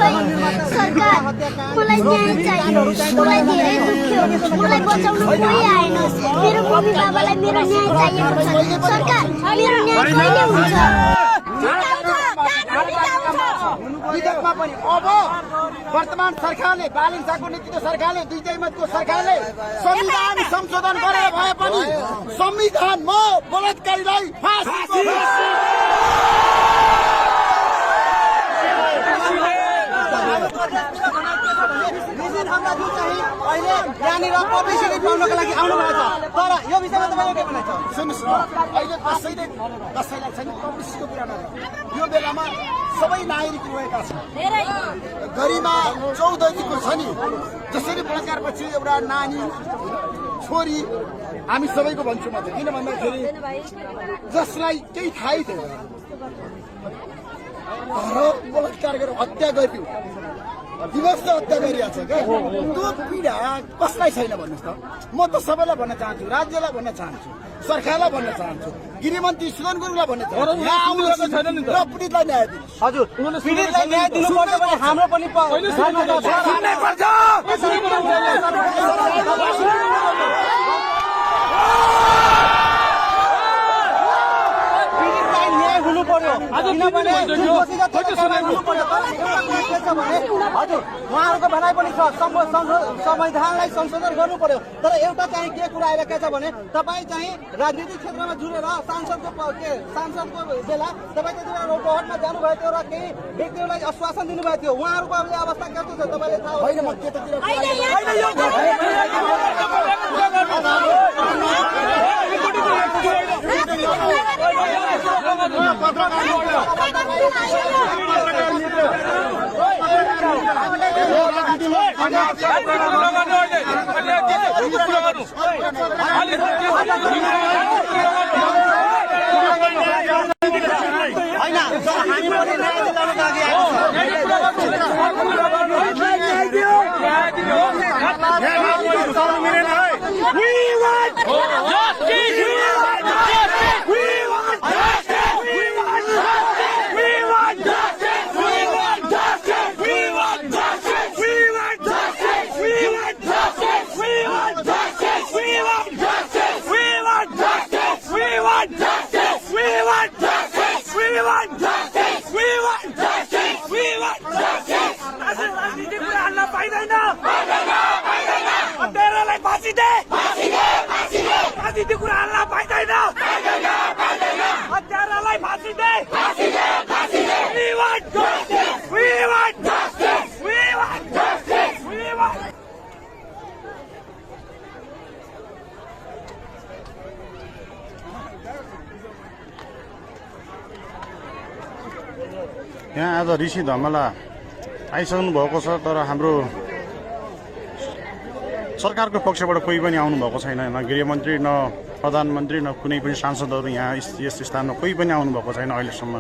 सरकार मलाई न्याय चाहियो मलाई धेरै दुख्यो मलाई बचाउन कोही आएन मेरो मम्मी बाबालाई मेरो न्याय चाहिएको छ सरकार मेरो न्याय कहिले हुन्छ विगतमा पनि अब वर्तमान सरकारले बालिन्साको नेतृत्व सरकारले दुईटै मतको सरकारले संविधान संशोधन गरेर भए पनि संविधानमा बलात्कारीलाई फाँसी यहाँनिर पब्लिसिटी पाउनको लागि आउनु भएको छ तर यो विषयमा तपाईँले के भन्नुहुन्छ सुन्नुहोस् न अहिले कसैलाई छैन पब्लिसिटीको कुरा नगर यो बेलामा सबै नागरिक रोएका छन् गरिमा 14 को छ नि जसरी बलात्कारपछि एउटा नानी छोरी हामी सबैको भन्छु म किन भन्दाखेरि जसलाई केही थाहै थिएन बलात्कार गरेर हत्या गरियो दिवस त हत्या गरिरहेछ क्या त्यो पीडा कसलाई छैन भन्नुहोस् त म त सबैलाई भन्न चाहन्छु राज्यलाई भन्न चाहन्छु सरकारलाई भन्न चाहन्छु गृहमन्त्री सुदन गुरुङलाई भन्न चाहन्छु पीडितलाई न्याय दिनु हजुर पीडितलाई न्याय दिनुपर्छ भने हाम्रो पनि हजुर उहाँहरूको भनाइ पनि छ संविधानलाई संशोधन गर्नु पर्यो तर एउटा चाहिँ के कुरा आइरहेको छ भने तपाईँ चाहिँ राजनीतिक क्षेत्रमा जुरेर सांसदको बेला तपाईँ त्यति बेला रोडमा जानुभएको थियो र केही व्यक्तिहरूलाई आश्वासन दिनुभएको थियो उहाँहरूको अवस्था कस्तो छ तपाईँले थाहा होइन म त्यतातिर यहाँ आज ऋषि धमला आइसक्नु भएको छ तर हाम्रो सरकारको पक्षबाट कोही पनि आउनु भएको छैन न गृहमन्त्री न प्रधानमन्त्री न कुनै पनि सांसदहरू यहाँ यस स्थानमा कोही पनि आउनु भएको छैन अहिलेसम्म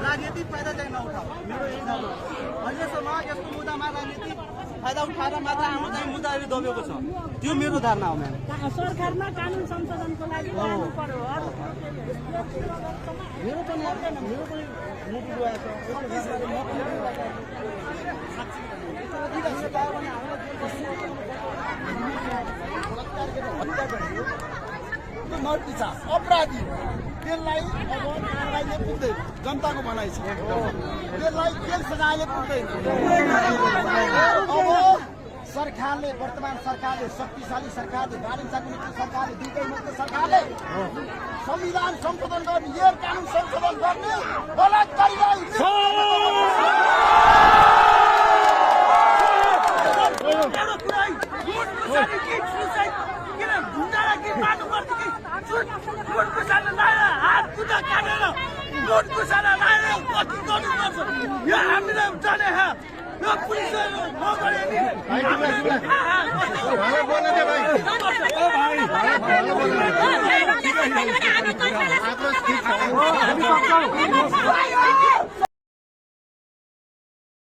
राजनीतिक फाइदा चाहिँ नउठाऊ मेरो यही धारणा अहिलेसम्म यस्तो मुद्दामा राजनीतिक फाइदा उठाएर मात्र हाम्रो चाहिँ मुद्दाहरू दबेको छ त्यो मेरो धारणा हो म्याम सरकारमा कानुन संशोधनको लागि गर्नु पर्यो मेरो पनि मुटु गएको छ अपराधी त्यसलाई अब कारवाहीले पुग्दैन जनताको भनाइ छ त्यसलाई जेल सजायले पुग्दैन अब सरकारले वर्तमान सरकारले शक्तिशाली सरकारले बालिन्साको नीति सरकारले दुईटै मतको सरकारले संविधान संशोधन गर्ने यो कानुन संशोधन गर्ने बलात्कारीलाई हामी सक्छौँ